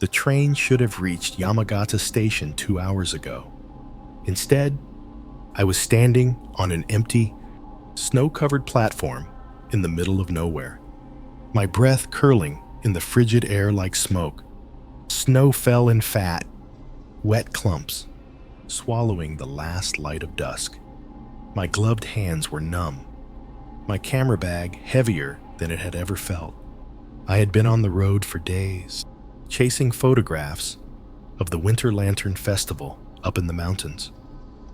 The train should have reached Yamagata Station 2 hours ago. Instead, I was standing on an empty, snow-covered platform in the middle of nowhere, my breath curling in the frigid air like smoke. Snow fell in fat, wet clumps, swallowing the last light of dusk. My gloved hands were numb, my camera bag heavier than it had ever felt. I had been on the road for days, chasing photographs of the Winter Lantern Festival up in the mountains.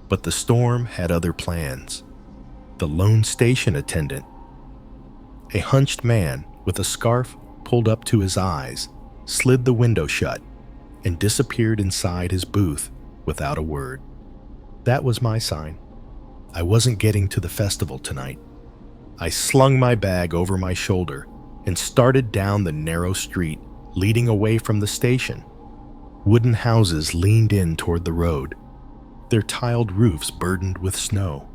But the storm had other plans. The lone station attendant, a hunched man with a scarf pulled up to his eyes, slid the window shut and disappeared inside his booth without a word. That was my sign. I wasn't getting to the festival tonight. I slung my bag over my shoulder and started down the narrow street leading away from the station. Wooden houses leaned in toward the road, their tiled roofs burdened with snow.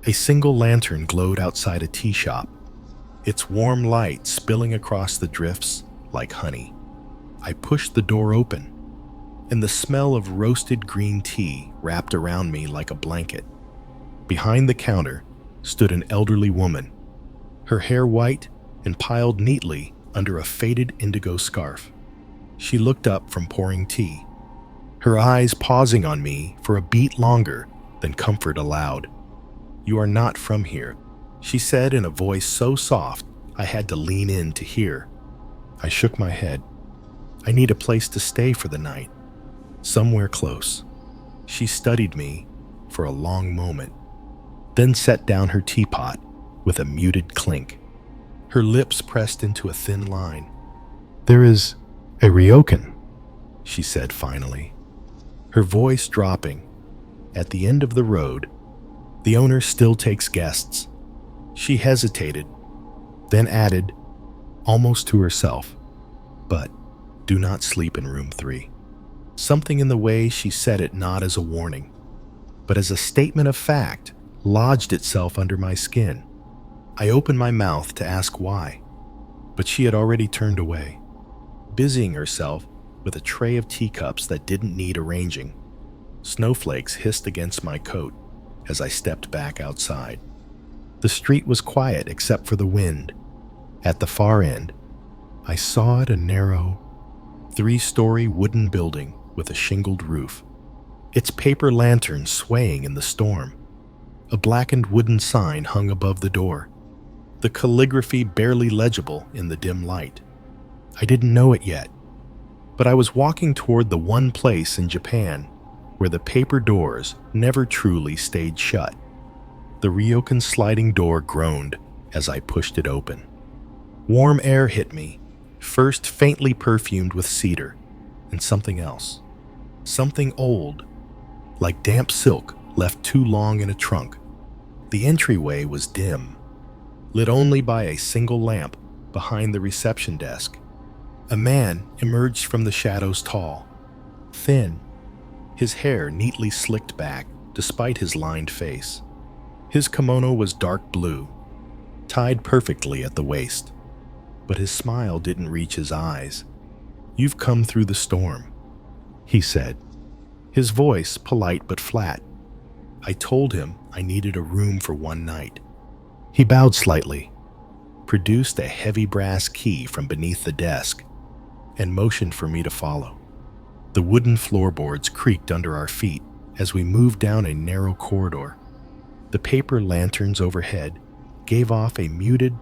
A single lantern glowed outside a tea shop, its warm light spilling across the drifts like honey. I pushed the door open, and the smell of roasted green tea wrapped around me like a blanket. Behind the counter stood an elderly woman, her hair white and piled neatly under a faded indigo scarf. She looked up from pouring tea, her eyes pausing on me for a beat longer than comfort allowed. "You are not from here," she said in a voice so soft I had to lean in to hear. I shook my head. "I need a place to stay for the night, somewhere close." She studied me for a long moment, then set down her teapot with a muted clink. Her lips pressed into a thin line. "There is a Ryokan," she said finally, her voice dropping. "At the end of the road, the owner still takes guests." She hesitated, then added, almost to herself, "But do not sleep in room 3. Something in the way she said it, not as a warning, but as a statement of fact, lodged itself under my skin. I opened my mouth to ask why, but she had already turned away, busying herself with a tray of teacups that didn't need arranging. Snowflakes hissed against my coat as I stepped back outside. The street was quiet except for the wind. At the far end, I saw a narrow, 3-story wooden building with a shingled roof, its paper lantern swaying in the storm. A blackened wooden sign hung above the door, the calligraphy barely legible in the dim light. I didn't know it yet, but I was walking toward the one place in Japan where the paper doors never truly stayed shut. The Ryokan sliding door groaned as I pushed it open. Warm air hit me, first faintly perfumed with cedar, and something else. Something old, like damp silk left too long in a trunk. The entryway was dim, lit only by a single lamp behind the reception desk. A man emerged from the shadows, tall, thin, his hair neatly slicked back despite his lined face. His kimono was dark blue, tied perfectly at the waist, but his smile didn't reach his eyes. "You've come through the storm," he said, his voice polite but flat. I told him I needed a room for one night. He bowed slightly, produced a heavy brass key from beneath the desk, and motioned for me to follow. The wooden floorboards creaked under our feet as we moved down a narrow corridor. The paper lanterns overhead gave off a muted,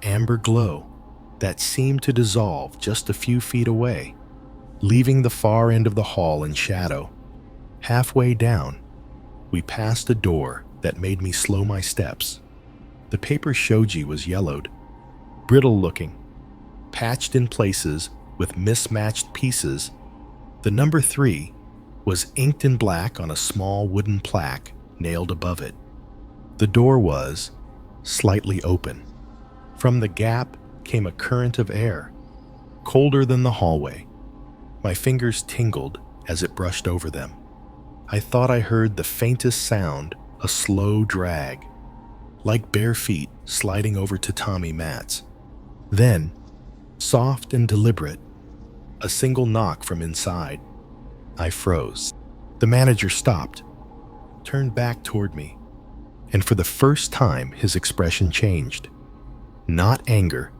amber glow that seemed to dissolve just a few feet away, leaving the far end of the hall in shadow. Halfway down, we passed a door that made me slow my steps. The paper shoji was yellowed, brittle-looking, patched in places with mismatched pieces. The number 3 was inked in black on a small wooden plaque nailed above it. The door was slightly open. From the gap came a current of air, colder than the hallway. My fingers tingled as it brushed over them. I thought I heard the faintest sound, a slow drag, like bare feet sliding over tatami mats. Then, soft and deliberate, A single knock from inside. I froze. The manager stopped, turned back toward me, and for the first time his expression changed. Not anger,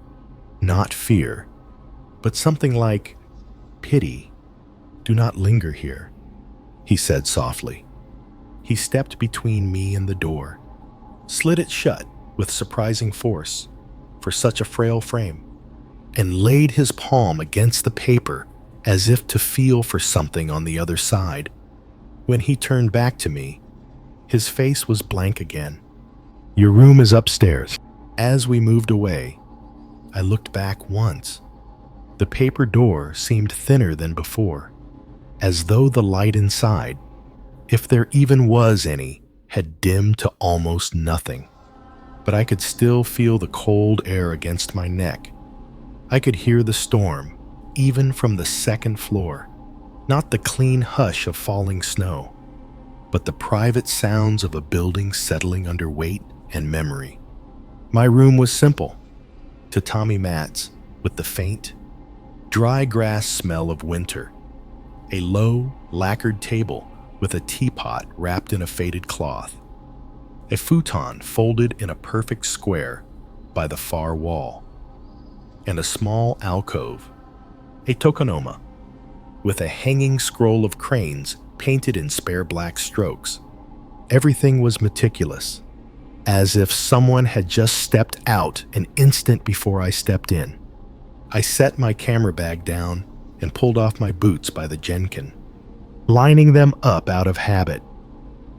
not fear, but something like pity. "Do not linger here," he said softly. He stepped between me and the door, slid it shut with surprising force for such a frail frame, and laid his palm against the paper as if to feel for something on the other side. When he turned back to me, his face was blank again. "Your room is upstairs." As we moved away, I looked back once. The paper door seemed thinner than before, as though the light inside, if there even was any, had dimmed to almost nothing. But I could still feel the cold air against my neck. I could hear the storm, even from the second floor. Not the clean hush of falling snow, but the private sounds of a building settling under weight and memory. My room was simple. Tatami mats with the faint, dry grass smell of winter. A low, lacquered table with a teapot wrapped in a faded cloth. A futon folded in a perfect square by the far wall. And a small alcove, a tokonoma, with a hanging scroll of cranes painted in spare black strokes. Everything was meticulous, as if someone had just stepped out an instant before I stepped in. I set my camera bag down and pulled off my boots by the jenkin, lining them up out of habit.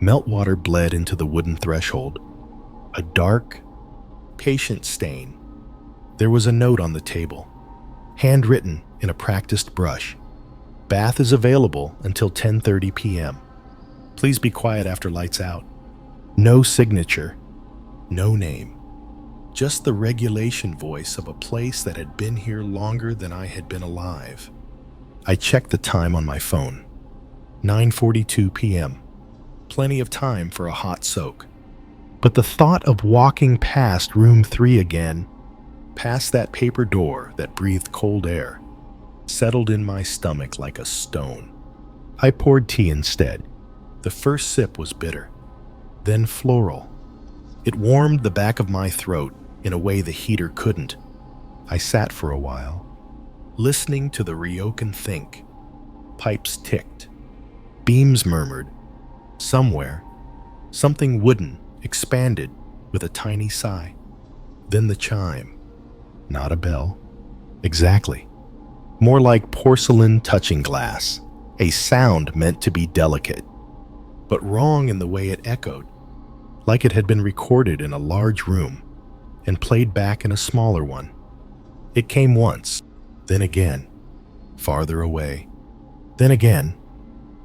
Meltwater bled into the wooden threshold. A dark, patient stain. There was a note on the table, handwritten in a practiced brush. "Bath is available until 10:30 p.m. Please be quiet after lights out." No signature, no name. Just the regulation voice of a place that had been here longer than I had been alive. I checked the time on my phone. 9:42 p.m. Plenty of time for a hot soak. But the thought of walking past room 3 again, past that paper door that breathed cold air, settled in my stomach like a stone. I poured tea instead. The first sip was bitter, then floral. It warmed the back of my throat in a way the heater couldn't. I sat for a while, listening to the Ryokan think. Pipes ticked. Beams murmured. Somewhere, something wooden expanded with a tiny sigh. Then the chime. Not a bell. Exactly. More like porcelain touching glass. A sound meant to be delicate, but wrong in the way it echoed, like it had been recorded in a large room and played back in a smaller one. It came once, then again, farther away, then again,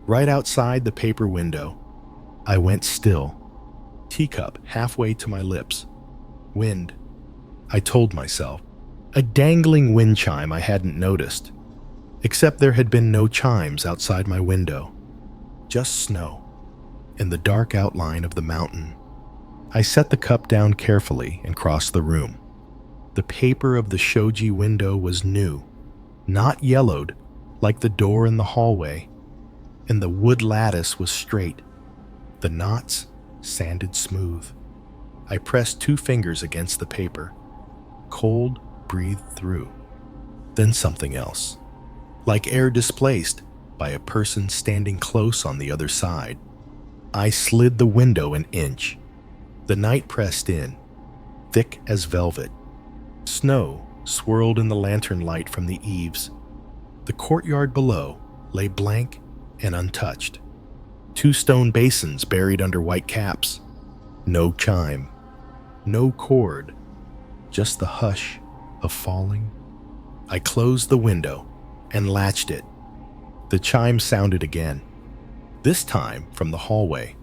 right outside the paper window. I went still, teacup halfway to my lips. Wind, I told myself. A dangling wind chime I hadn't noticed, except there had been no chimes outside my window, just snow and the dark outline of the mountain. I set the cup down carefully and crossed the room. The paper of the shoji window was new, not yellowed like the door in the hallway, and the wood lattice was straight, the knots sanded smooth. I pressed 2 fingers against the paper. Cold breathed through. Then something else, like air displaced by a person standing close on the other side. I slid the window an inch. The night pressed in, thick as velvet. Snow swirled in the lantern light from the eaves. The courtyard below lay blank and untouched. 2 stone basins buried under white caps. No chime, no chord, just the hush of falling. I closed the window and latched it. The chime sounded again, this time from the hallway.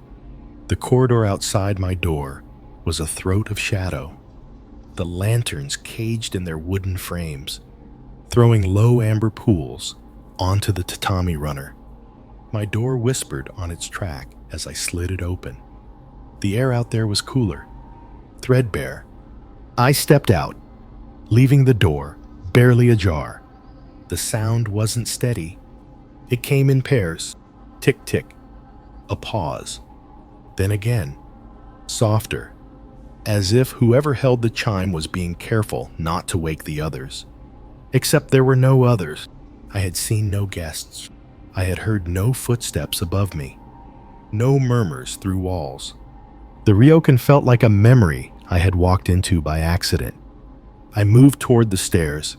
The corridor outside my door was a throat of shadow, the lanterns caged in their wooden frames, throwing low amber pools onto the tatami runner. My door whispered on its track as I slid it open. The air out there was cooler, threadbare. I stepped out, leaving the door barely ajar. The sound wasn't steady. It came in pairs. Tick, tick. A pause. Then again. Softer. As if whoever held the chime was being careful not to wake the others. Except there were no others. I had seen no guests. I had heard no footsteps above me. No murmurs through walls. The Ryokan felt like a memory I had walked into by accident. I moved toward the stairs.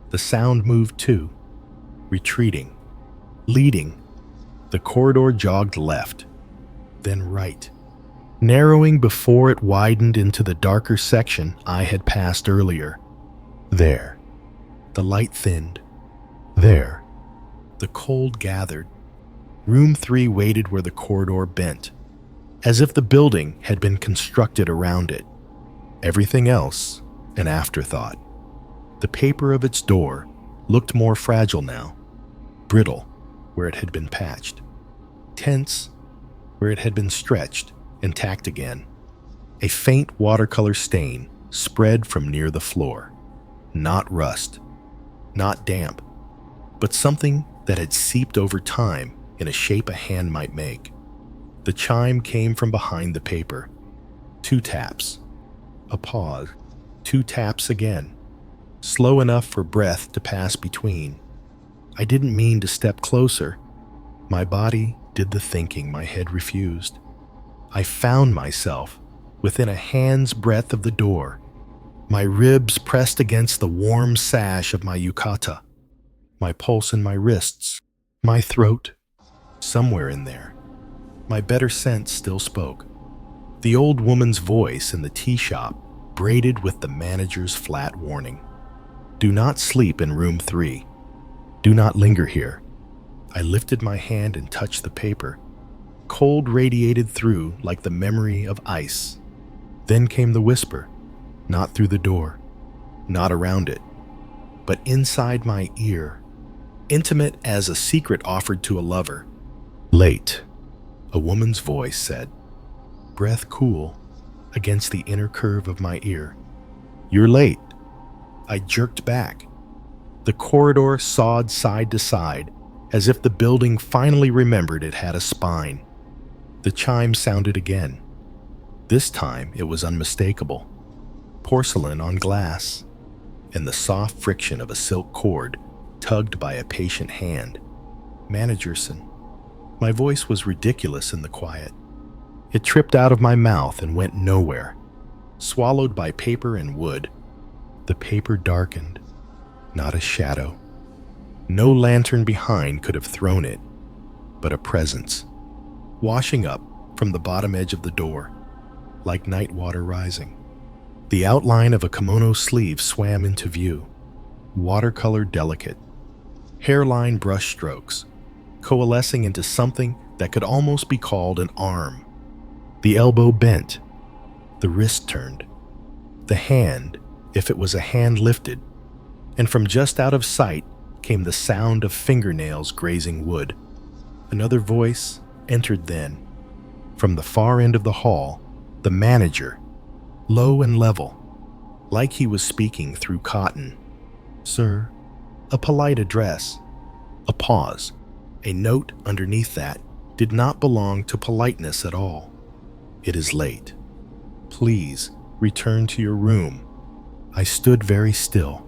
The sound moved too. Retreating. Leading. The corridor jogged left. Then right. Narrowing before it widened into the darker section I had passed earlier. There. The light thinned. There. The cold gathered. Room 3 waited where the corridor bent, as if the building had been constructed around it. Everything else, an afterthought. The paper of its door looked more fragile now, brittle where it had been patched, tense where it had been stretched and tacked again. A faint watercolor stain spread from near the floor. Not rust, not damp, but something that had seeped over time in a shape a hand might make. The chime came from behind the paper. 2 taps. A pause. 2 taps again. Slow enough for breath to pass between. I didn't mean to step closer. My body did the thinking my head refused. I found myself within a hand's breadth of the door, my ribs pressed against the warm sash of my yukata, my pulse in my wrists, my throat. Somewhere in there, my better sense still spoke. The old woman's voice in the tea shop braided with the manager's flat warning. Do not sleep in room 3. Do not linger here. I lifted my hand and touched the paper. Cold radiated through like the memory of ice. Then came the whisper, not through the door, not around it, but inside my ear, intimate as a secret offered to a lover. Late, a woman's voice said, breath cool against the inner curve of my ear. You're late. I jerked back. The corridor sawed side to side, as if the building finally remembered it had a spine. The chime sounded again. This time it was unmistakable. Porcelain on glass, and the soft friction of a silk cord tugged by a patient hand. Managerson. My voice was ridiculous in the quiet. It tripped out of my mouth and went nowhere, swallowed by paper and wood. The paper darkened, not a shadow. No lantern behind could have thrown it, but a presence, washing up from the bottom edge of the door, like night water rising. The outline of a kimono sleeve swam into view, watercolor delicate, hairline brush strokes, coalescing into something that could almost be called an arm. The elbow bent, the wrist turned, the hand, if it was a hand, lifted, and from just out of sight came the sound of fingernails grazing wood. Another voice entered then. From the far end of the hall, the manager, low and level, like he was speaking through cotton. Sir, a polite address. A pause. A note underneath that did not belong to politeness at all. It is late. Please return to your room. I stood very still.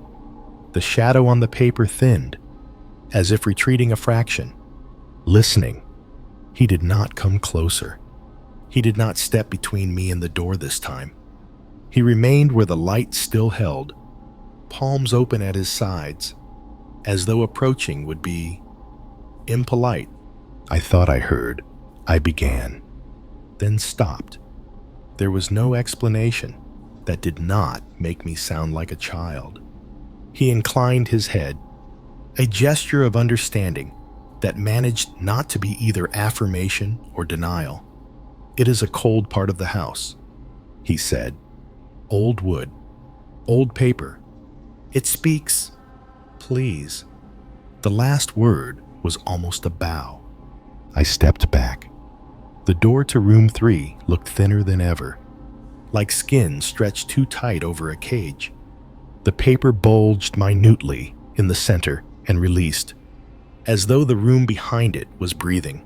The shadow on the paper thinned, as if retreating a fraction. Listening. He did not come closer. He did not step between me and the door this time. He remained where the light still held, palms open at his sides, as though approaching would be impolite. I thought I heard. I began, then stopped. There was no explanation that did not make me sound like a child. He inclined his head, a gesture of understanding that managed not to be either affirmation or denial. It is a cold part of the house, he said. Old wood, old paper. It speaks, please. The last word was almost a bow. I stepped back. The door to room 3 looked thinner than ever, like skin stretched too tight over a cage. The paper bulged minutely in the center and released, as though the room behind it was breathing.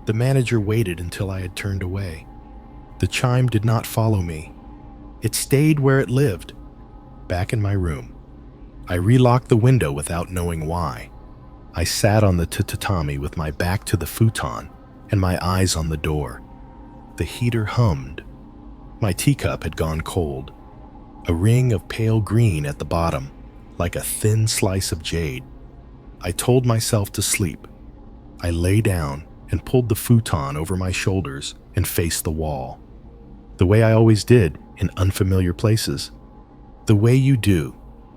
The manager waited until I had turned away. The chime did not follow me. It stayed where it lived, back in my room. I relocked the window without knowing why. I sat on the tatami with my back to the futon and my eyes on the door. The heater hummed. My teacup had gone cold. A ring of pale green at the bottom, like a thin slice of jade. I told myself to sleep. I lay down and pulled the futon over my shoulders and faced the wall. The way I always did in unfamiliar places. The way you do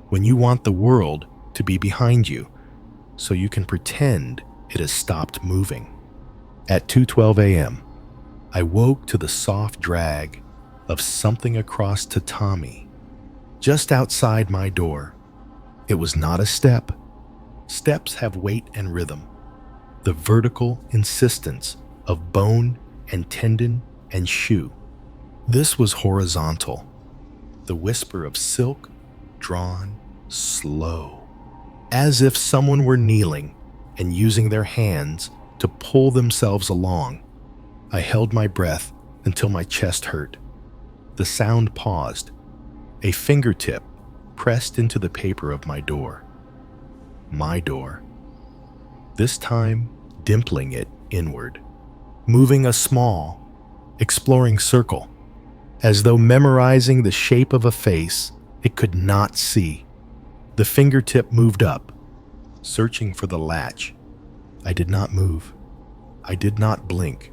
when you want the world to be behind you, so you can pretend it has stopped moving. At 2:12 a.m., I woke to the soft drag of something across tatami, just outside my door. It was not a step. Steps have weight and rhythm. The vertical insistence of bone and tendon and shoe. This was horizontal. The whisper of silk drawn slow, as if someone were kneeling and using their hands to pull themselves along. I held my breath until my chest hurt. The sound paused. A fingertip pressed into the paper of my door. My door. This time, dimpling it inward, moving a small, exploring circle, as though memorizing the shape of a face it could not see. The fingertip moved up, searching for the latch. I did not move. I did not blink.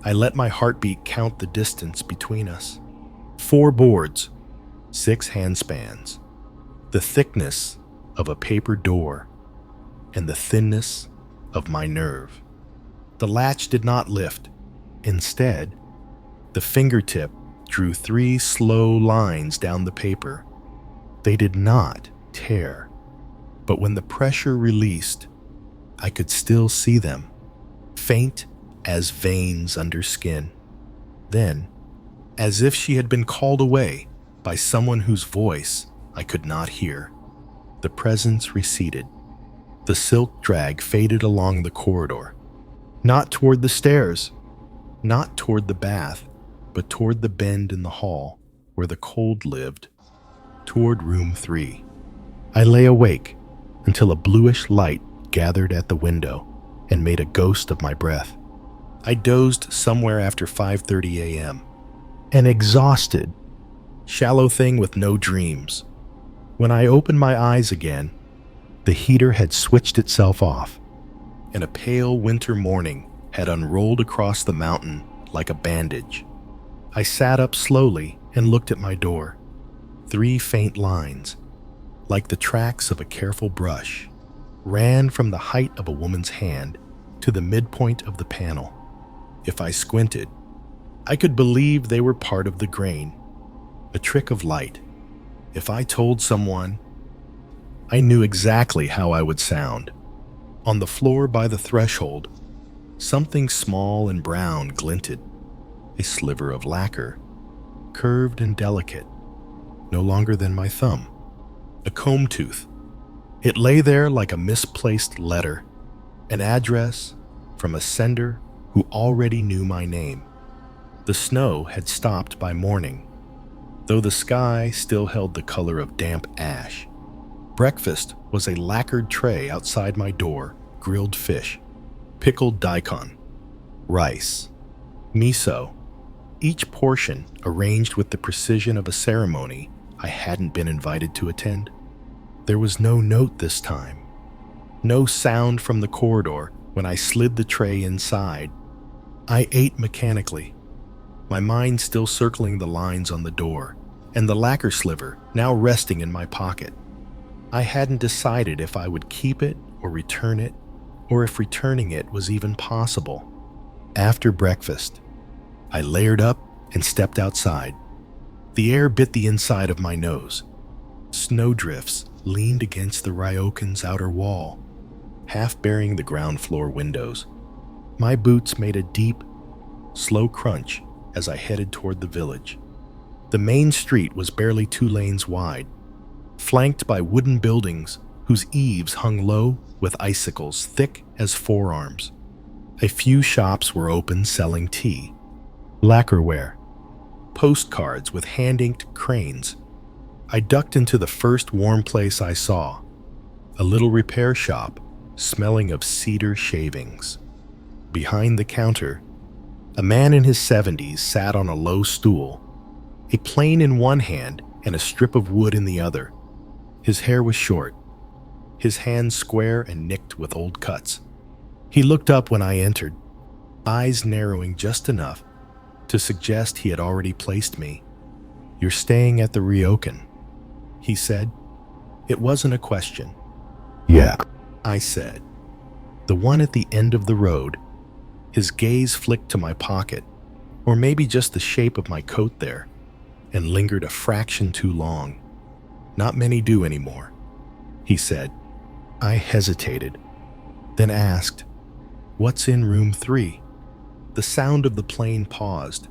I let my heartbeat count the distance between us. 4 boards, 6 handspans, the thickness of a paper door, and the thinness of my nerve. The latch did not lift. Instead, the fingertip drew 3 slow lines down the paper. They did not tear, but when the pressure released, I could still see them, faint as veins under skin. Then, as if she had been called away by someone whose voice I could not hear, the presence receded. The silk drag faded along the corridor, not toward the stairs, not toward the bath, but toward the bend in the hall where the cold lived, toward room 3. I lay awake until a bluish light gathered at the window and made a ghost of my breath. I dozed somewhere after 5:30 a.m. An exhausted, shallow thing with no dreams. When I opened my eyes again, the heater had switched itself off, and a pale winter morning had unrolled across the mountain like a bandage. I sat up slowly and looked at my door. 3 faint lines, like the tracks of a careful brush, ran from the height of a woman's hand to the midpoint of the panel. If I squinted, I could believe they were part of the grain, a trick of light. If I told someone, I knew exactly how I would sound. On the floor by the threshold, something small and brown glinted, a sliver of lacquer, curved and delicate, no longer than my thumb, a comb tooth. It lay there like a misplaced letter, an address from a sender who already knew my name. The snow had stopped by morning, though the sky still held the color of damp ash. Breakfast was a lacquered tray outside my door: grilled fish, pickled daikon, rice, miso, each portion arranged with the precision of a ceremony I hadn't been invited to attend. There was no note this time, no sound from the corridor when I slid the tray inside. I ate mechanically, my mind still circling the lines on the door, and the lacquer sliver now resting in my pocket. I hadn't decided if I would keep it or return it, or if returning it was even possible. After breakfast, I layered up and stepped outside. The air bit the inside of my nose. Snowdrifts leaned against the Ryokan's outer wall, half burying the ground floor windows. My boots made a deep, slow crunch as I headed toward the village. The main street was barely 2 lanes wide, flanked by wooden buildings whose eaves hung low with icicles thick as forearms. A few shops were open selling tea, lacquerware, postcards with hand-inked cranes. I ducked into the first warm place I saw, a little repair shop smelling of cedar shavings. Behind the counter, a man in his 70s sat on a low stool, a plane in one hand and a strip of wood in the other. His hair was short, his hands square and nicked with old cuts. He looked up when I entered, eyes narrowing just enough to suggest he had already placed me. "You're staying at the Ryokan," he said. It wasn't a question. "Yeah," I said. "The one at the end of the road." His gaze flicked to my pocket, or maybe just the shape of my coat there, and lingered a fraction too long. "Not many do anymore," he said. I hesitated, then asked, "What's in room 3? The sound of the plane paused,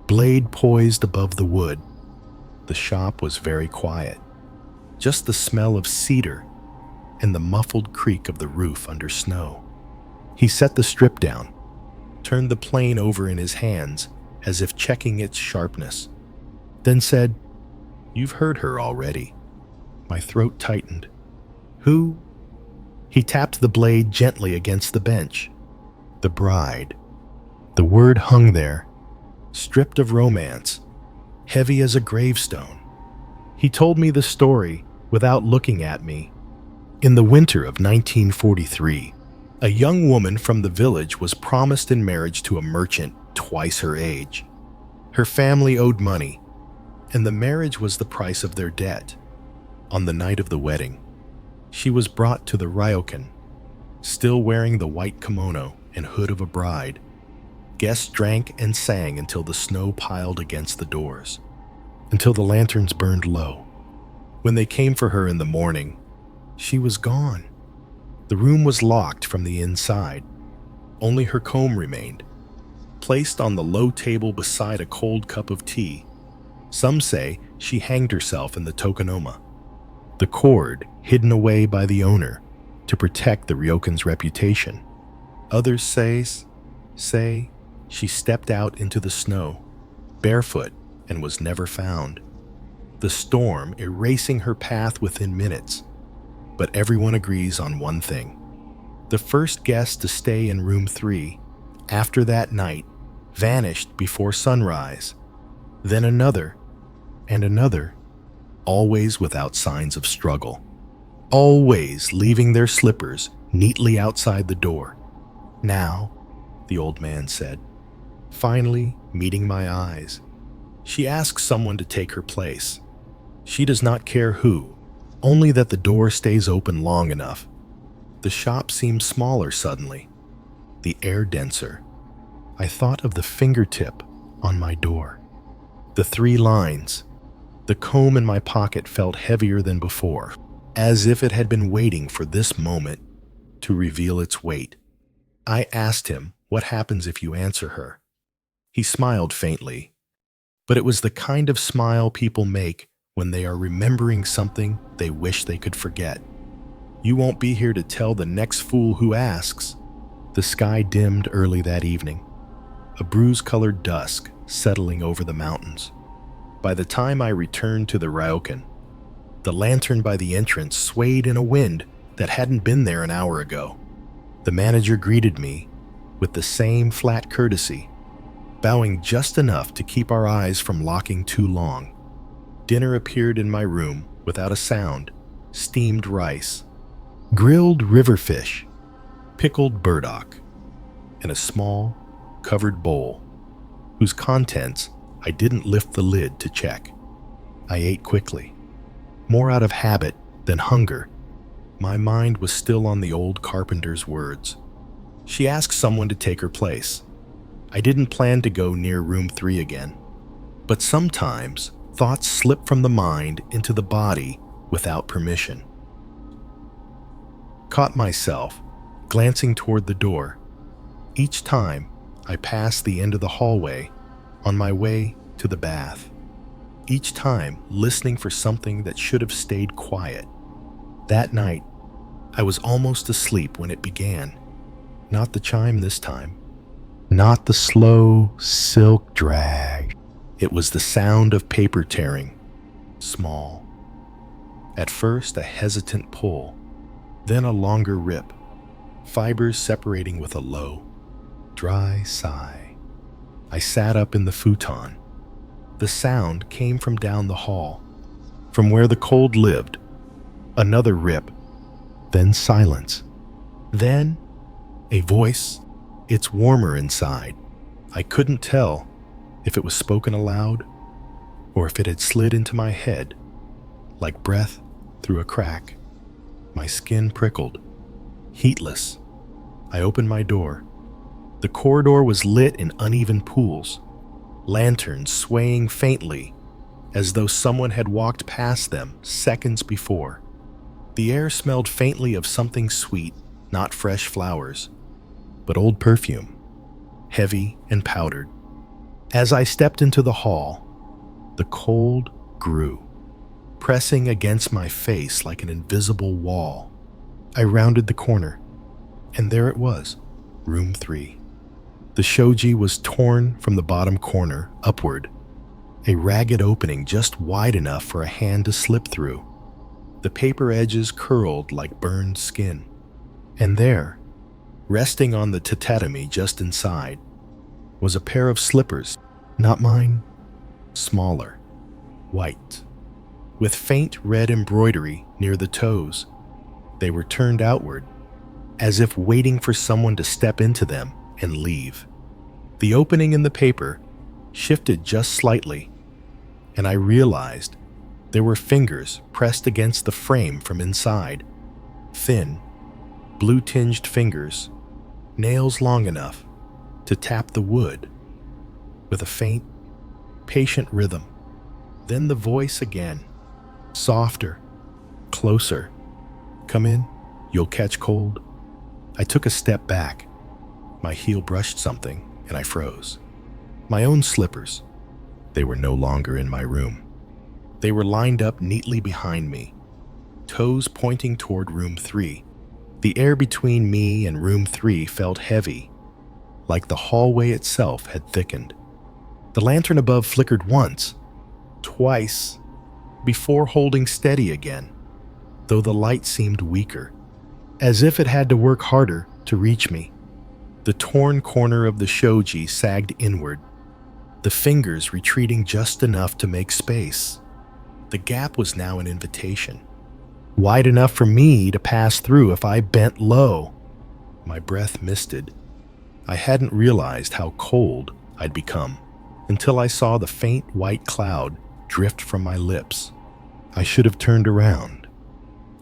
blade poised above the wood. The shop was very quiet, just the smell of cedar and the muffled creak of the roof under snow. He set the strip down, turned the plane over in his hands as if checking its sharpness, then said, "You've heard her already." My throat tightened. "Who?" He tapped the blade gently against the bench. "The bride." The word hung there, stripped of romance, heavy as a gravestone. He told me the story without looking at me. In the winter of 1943, a young woman from the village was promised in marriage to a merchant twice her age. Her family owed money, and the marriage was the price of their debt. On the night of the wedding, she was brought to the Ryokan, still wearing the white kimono and hood of a bride. Guests drank and sang until the snow piled against the doors, until the lanterns burned low. When they came for her in the morning, she was gone. The room was locked from the inside. Only her comb remained, placed on the low table beside a cold cup of tea. Some say she hanged herself in the tokonoma, the cord hidden away by the owner to protect the Ryokan's reputation. Others say she stepped out into the snow, barefoot, and was never found, the storm erasing her path within minutes. But everyone agrees on one thing. The first guest to stay in room 3 after that night vanished before sunrise, then another and another, always without signs of struggle, always leaving their slippers neatly outside the door. "Now," the old man said, finally meeting my eyes, "she asks someone to take her place. She does not care who, only that the door stays open long enough." The shop seemed smaller suddenly, the air denser. I thought of the fingertip on my door, the 3 lines. The comb in my pocket felt heavier than before, as if it had been waiting for this moment to reveal its weight. I asked him, "What happens if you answer her?" He smiled faintly, but it was the kind of smile people make when they are remembering something they wish they could forget. "You won't be here to tell the next fool who asks." The sky dimmed early that evening, a bruise-colored dusk settling over the mountains. By the time I returned to the Ryokan, the lantern by the entrance swayed in a wind that hadn't been there an hour ago. The manager greeted me with the same flat courtesy, bowing just enough to keep our eyes from locking too long. Dinner appeared in my room without a sound: steamed rice, grilled river fish, pickled burdock, and a small, covered bowl, whose contents I didn't lift the lid to check. I ate quickly, more out of habit than hunger. My mind was still on the old carpenter's words. She asked someone to take her place. I didn't plan to go near room 3 again, but sometimes thoughts slip from the mind into the body without permission. Caught myself glancing toward the door each time I passed the end of the hallway on my way to the bath, each time listening for something that should have stayed quiet. That night, I was almost asleep when it began. Not the chime this time. Not the slow silk drag. It was the sound of paper tearing. Small. At first, a hesitant pull, then a longer rip. Fibers separating with a low, dry sigh. I sat up in the futon. The sound came from down the hall, from where the cold lived. Another rip, then silence. Then a voice. It's warmer inside. I couldn't tell if it was spoken aloud or if it had slid into my head like breath through a crack. My skin prickled, heatless. I opened my door. The corridor was lit in uneven pools, lanterns swaying faintly as though someone had walked past them seconds before. The air smelled faintly of something sweet, not fresh flowers, but old perfume, heavy and powdered. As I stepped into the hall, the cold grew, pressing against my face like an invisible wall. I rounded the corner, and there it was, room 3. The shoji was torn from the bottom corner upward, a ragged opening just wide enough for a hand to slip through. The paper edges curled like burned skin. And there, resting on the tatami just inside, was a pair of slippers, not mine, smaller, white, with faint red embroidery near the toes. They were turned outward, as if waiting for someone to step into them and leave. The opening in the paper shifted just slightly, and I realized there were fingers pressed against the frame from inside, thin, blue-tinged fingers, nails long enough to tap the wood with a faint, patient rhythm. Then the voice again, softer, closer. "Come in, you'll catch cold." I took a step back. My heel brushed something, and I froze. My own slippers. They were no longer in my room. They were lined up neatly behind me, toes pointing toward room 3. The air between me and room 3 felt heavy, like the hallway itself had thickened. The lantern above flickered once, twice, before holding steady again, though the light seemed weaker, as if it had to work harder to reach me. The torn corner of the shoji sagged inward, the fingers retreating just enough to make space. The gap was now an invitation, wide enough for me to pass through if I bent low. My breath misted. I hadn't realized how cold I'd become until I saw the faint white cloud drift from my lips. I should have turned around.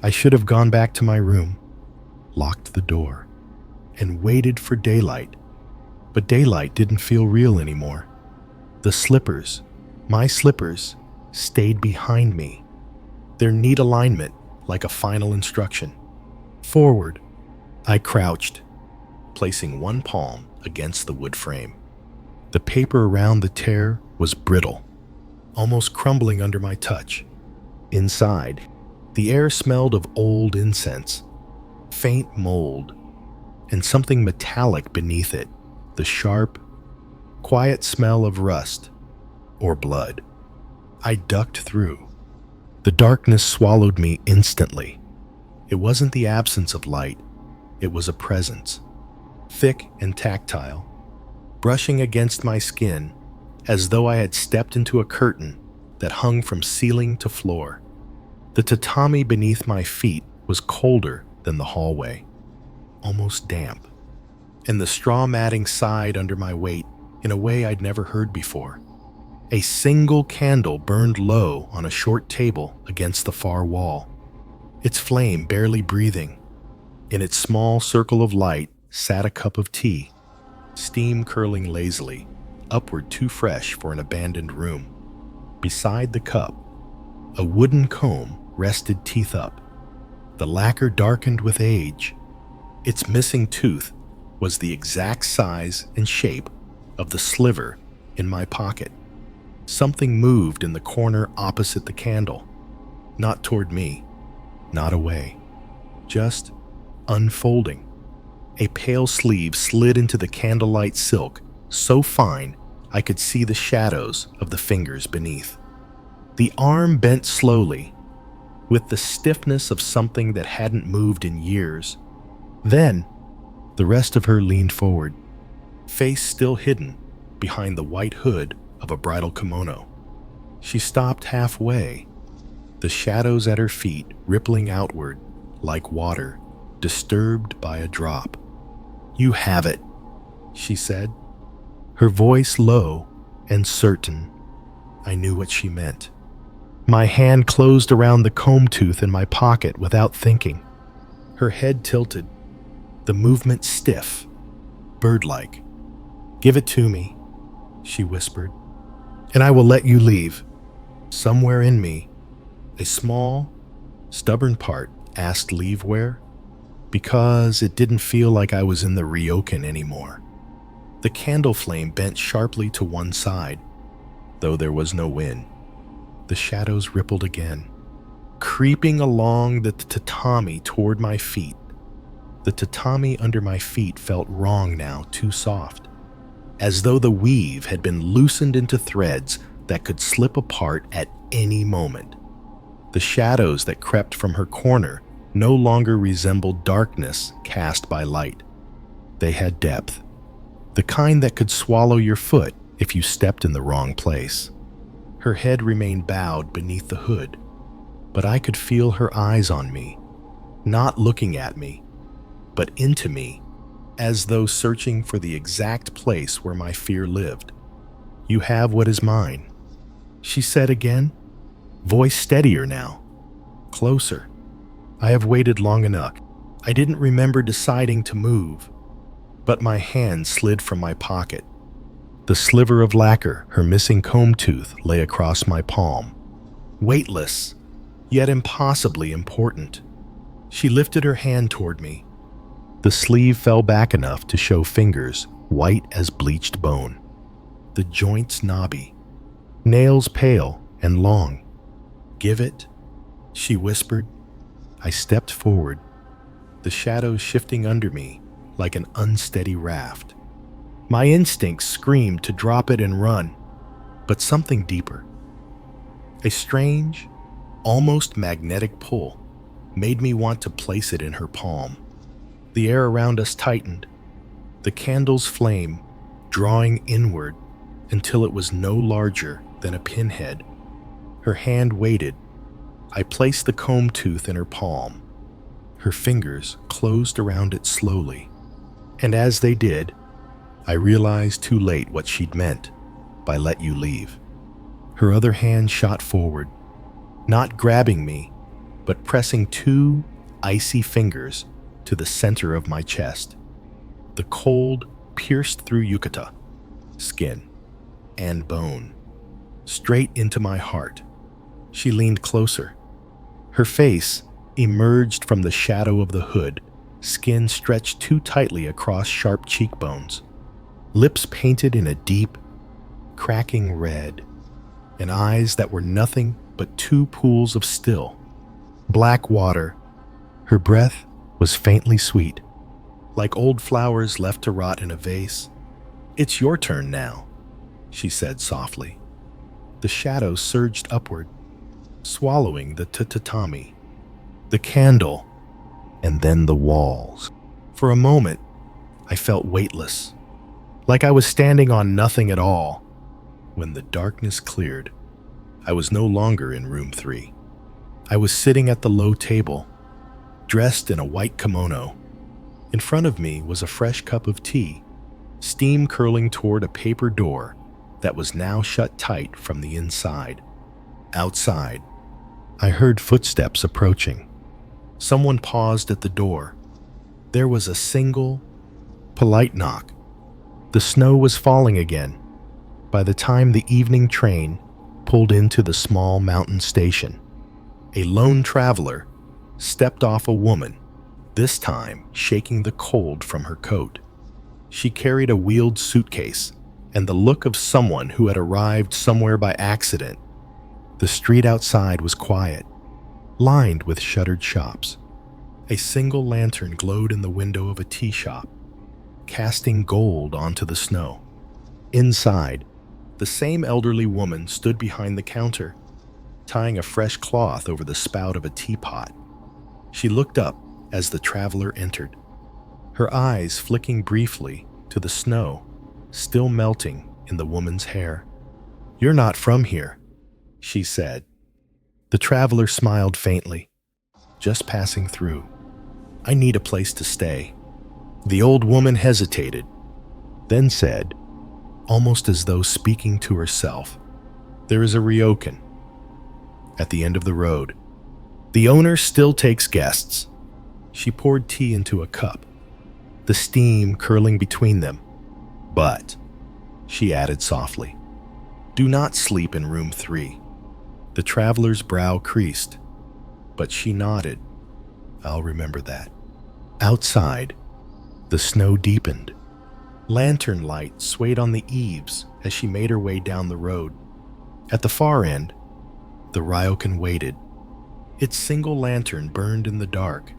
I should have gone back to my room, locked the door, and waited for daylight. But daylight didn't feel real anymore. The slippers, my slippers, stayed behind me, their neat alignment like a final instruction. Forward. I crouched, placing one palm against the wood frame. The paper around the tear was brittle, almost crumbling under my touch. Inside, the air smelled of old incense, faint mold, and something metallic beneath it, the sharp, quiet smell of rust or blood. I ducked through. The darkness swallowed me instantly. It wasn't the absence of light, it was a presence, thick and tactile, brushing against my skin as though I had stepped into a curtain that hung from ceiling to floor. The tatami beneath my feet was colder than the hallway, almost damp, and the straw matting sighed under my weight in a way I'd never heard before. A single candle burned low on a short table against the far wall, its flame barely breathing. In its small circle of light sat a cup of tea, steam curling lazily, upward too fresh for an abandoned room. Beside the cup, a wooden comb rested teeth up, the lacquer darkened with age. Its missing tooth was the exact size and shape of the sliver in my pocket. Something moved in the corner opposite the candle, not toward me, not away, just unfolding. A pale sleeve slid into the candlelight silk, so fine I could see the shadows of the fingers beneath. The arm bent slowly, with the stiffness of something that hadn't moved in years. Then, the rest of her leaned forward, face still hidden behind the white hood of a bridal kimono. She stopped halfway, the shadows at her feet rippling outward like water disturbed by a drop. "You have it," she said, her voice low and certain. I knew what she meant. My hand closed around the comb tooth in my pocket without thinking. Her head tilted, the movement stiff, bird-like. "Give it to me," she whispered, "and I will let you leave." Somewhere in me, a small, stubborn part asked leave where, because it didn't feel like I was in the Ryokan anymore. The candle flame bent sharply to one side, though there was no wind. The shadows rippled again, creeping along the tatami toward my feet. The tatami under my feet felt wrong now, too soft, as though the weave had been loosened into threads that could slip apart at any moment. The shadows that crept from her corner no longer resembled darkness cast by light. They had depth, the kind that could swallow your foot if you stepped in the wrong place. Her head remained bowed beneath the hood, but I could feel her eyes on me, not looking at me, but into me, as though searching for the exact place where my fear lived. "You have what is mine," she said again, voice steadier now, closer. "I have waited long enough." I didn't remember deciding to move, but my hand slid from my pocket. The sliver of lacquer, her missing comb tooth, lay across my palm. Weightless, yet impossibly important. She lifted her hand toward me. The sleeve fell back enough to show fingers white as bleached bone. The joints knobby, nails pale and long. "Give it," she whispered. I stepped forward, the shadows shifting under me like an unsteady raft. My instincts screamed to drop it and run, but something deeper, a strange, almost magnetic pull, made me want to place it in her palm. The air around us tightened, the candle's flame drawing inward until it was no larger than a pinhead. Her hand waited. I placed the comb tooth in her palm. Her fingers closed around it slowly, and as they did, I realized too late what she'd meant by "let you leave." Her other hand shot forward, not grabbing me, but pressing two icy fingers to the center of my chest. The cold pierced through yukata, skin, and bone, straight into my heart. She leaned closer. Her face emerged from the shadow of the hood, skin stretched too tightly across sharp cheekbones, lips painted in a deep, cracking red, and eyes that were nothing but two pools of still, black water. Her breath was faintly sweet, like old flowers left to rot in a vase. "It's your turn now," she said softly. The shadows surged upward, swallowing the tatami, the candle, and then the walls. For a moment, I felt weightless, like I was standing on nothing at all. When the darkness cleared, I was no longer in room 3. I was sitting at the low table, dressed in a white kimono. In front of me was a fresh cup of tea, steam curling toward a paper door that was now shut tight from the inside. Outside, I heard footsteps approaching. Someone paused at the door. There was a single, polite knock. The snow was falling again by the time the evening train pulled into the small mountain station. A lone traveler stepped off a woman, this time shaking the cold from her coat. She carried a wheeled suitcase and the look of someone who had arrived somewhere by accident. The street outside was quiet, lined with shuttered shops. A single lantern glowed in the window of a tea shop, casting gold onto the snow. Inside, the same elderly woman stood behind the counter, tying a fresh cloth over the spout of a teapot. She looked up as the traveler entered, her eyes flicking briefly to the snow still melting in the woman's hair. "You're not from here," she said. The traveler smiled faintly. "Just passing through. I need a place to stay." The old woman hesitated, then said, almost as though speaking to herself, "There is a Ryokan at the end of the road. The owner still takes guests." She poured tea into a cup, the steam curling between them. "But," she added softly, "do not sleep in room 3. The traveler's brow creased, but she nodded. "I'll remember that." Outside, the snow deepened. Lantern light swayed on the eaves as she made her way down the road. At the far end, the Ryokan waited. Its single lantern burned in the dark,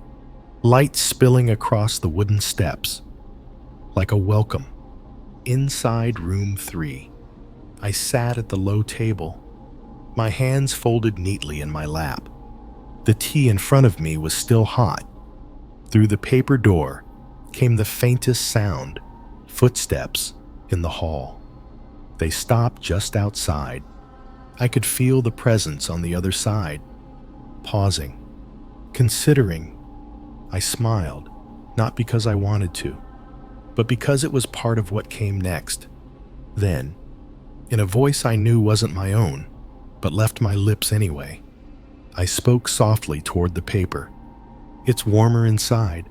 light spilling across the wooden steps, like a welcome. Inside room 3, I sat at the low table, my hands folded neatly in my lap. The tea in front of me was still hot. Through the paper door came the faintest sound, footsteps in the hall. They stopped just outside. I could feel the presence on the other side, pausing, considering. I smiled, not because I wanted to, but because it was part of what came next. Then, in a voice I knew wasn't my own, but left my lips anyway, I spoke softly toward the paper. "It's warmer inside.